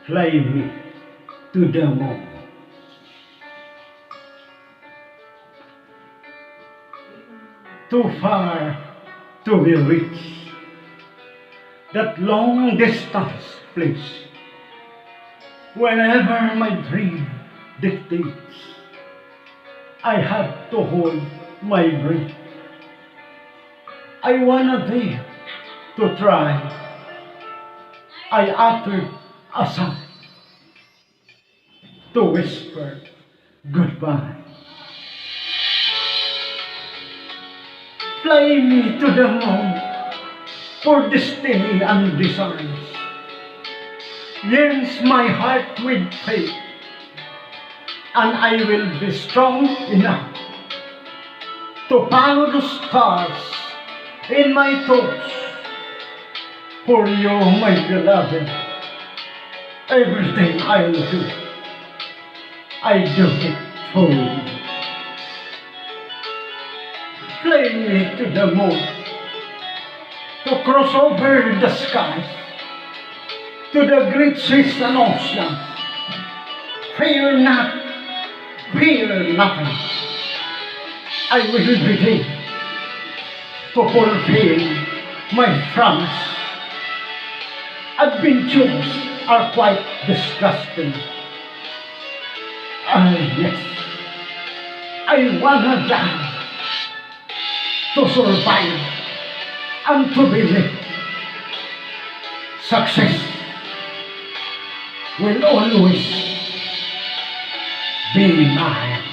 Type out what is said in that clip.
Fly me to the moon. Too far to be reached. That long distance place. Whenever my dream dictates, I have to hold my breath. I wanna dare to try. I uttered a sigh to whisper goodbye. Fly me to the moon for destiny and designs. Yearns my heart with faith, and I will be strong enough to follow the stars in my thoughts. For you, my beloved, everything I'll do, I do it for you. Fly me to the moon, to cross over the skies, to the great seas and oceans. Fear not, fear nothing. I will be there to fulfill my promise. Adventures are quite disgusting. Yes, I wanna die to survive and to believe success will always be mine.